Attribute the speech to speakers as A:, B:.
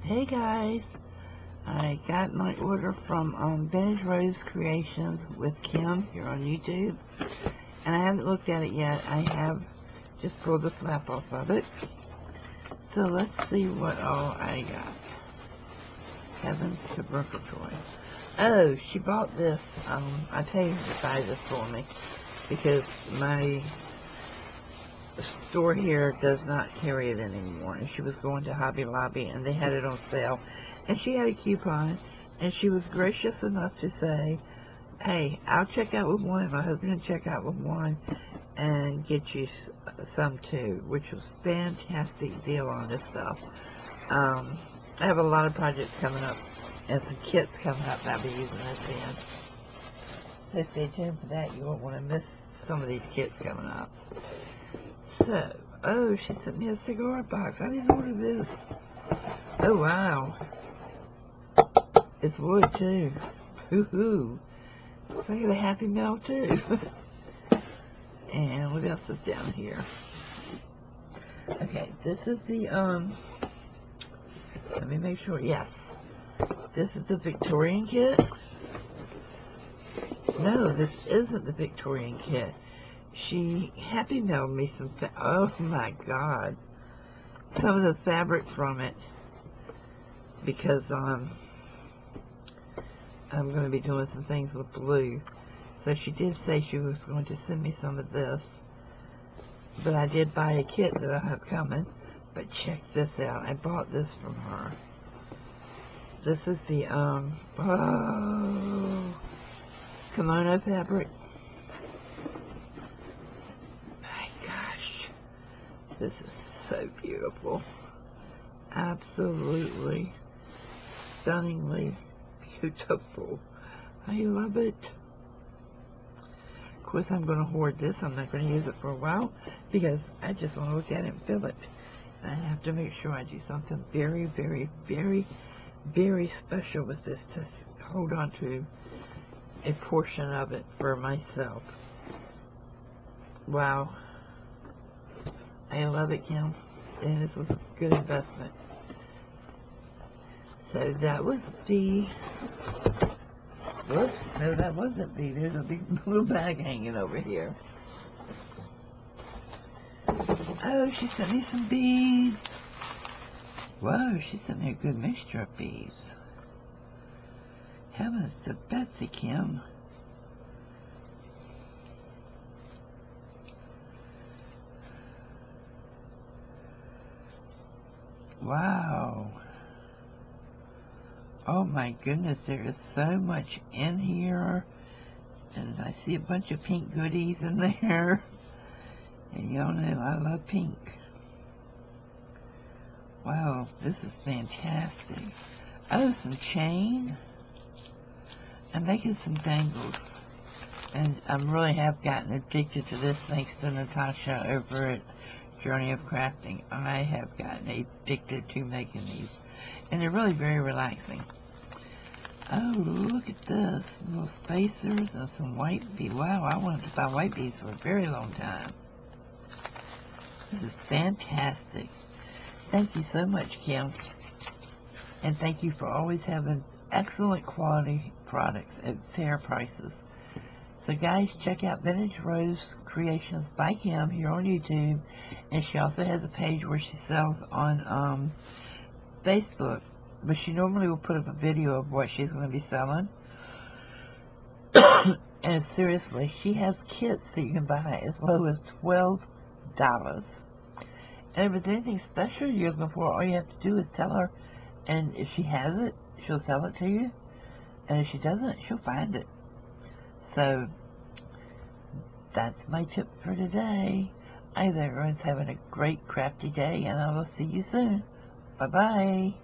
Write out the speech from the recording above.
A: Hey guys, I got my order from Vintage Rose Creations with Kim here on YouTube, and I haven't looked at it yet. I have just pulled the flap off of it. So let's see what all I got. Heavens to Purgatory. Oh, she bought this. I paid her to buy this for me because my store here does not carry it anymore, and she was going to Hobby Lobby and they had it on sale, and she had a coupon, and she was gracious enough to say, hey, I'll check out with one and my husband will check out with one and get you some too, which was a fantastic deal on this stuff. I have a lot of projects coming up and some kits coming up that I'll be using this in, so stay tuned for that. You won't want to miss some of these kits coming up. So, oh, she sent me a cigar box. I didn't order this. Oh, wow. It's wood, too. Hoo-hoo. Looks like a Happy Meal, too. And what else is down here? Okay, this is the, let me make sure. Yes. This is the Victorian kit. No, this isn't the Victorian kit. She Happy Mailed me some, oh my god, some of the fabric from it, because I'm going to be doing some things with blue. So she did say she was going to send me some of this, but I did buy a kit that I have coming. But check this out, I bought this from her. This is the kimono fabric. This is so beautiful. Absolutely, stunningly beautiful. I love it. Of course, I'm going to hoard this. I'm not going to use it for a while because I just want to look at it and feel it. And I have to make sure I do something very, very, very, very special with this to hold on to a portion of it for myself. Wow. I love it, Kim, and this was a good investment. So that was the, whoops, no, that wasn't the, there's a big blue bag hanging over here. Oh, she sent me some beads. Whoa, she sent me a good mixture of beads. Heavens to Betsy, Kim. Wow. Oh my goodness, there is so much in here. And I see a bunch of pink goodies in there. And y'all know I love pink. Wow, this is fantastic. Oh, some chain. I'm making some dangles. And I really have gotten addicted to this thanks to Natasha over at Journey of Crafting. I have gotten addicted to making these, and they're really very relaxing. Oh, look at this, little spacers and some white beads. Wow, I wanted to buy white beads for a very long time. This is fantastic. Thank you so much, Kim, and thank you for always having excellent quality products at fair prices. So guys, check out Vintage Rose Creations by Kim here on YouTube, and she also has a page where she sells on Facebook, but she normally will put up a video of what she's going to be selling. And seriously, she has kits that you can buy as low as $12. And if there's anything special you're looking for, all you have to do is tell her, and if she has it, she'll sell it to you, and if she doesn't, she'll find it. So, that's my tip for today. I hope everyone's having a great crafty day, and I will see you soon. Bye-bye.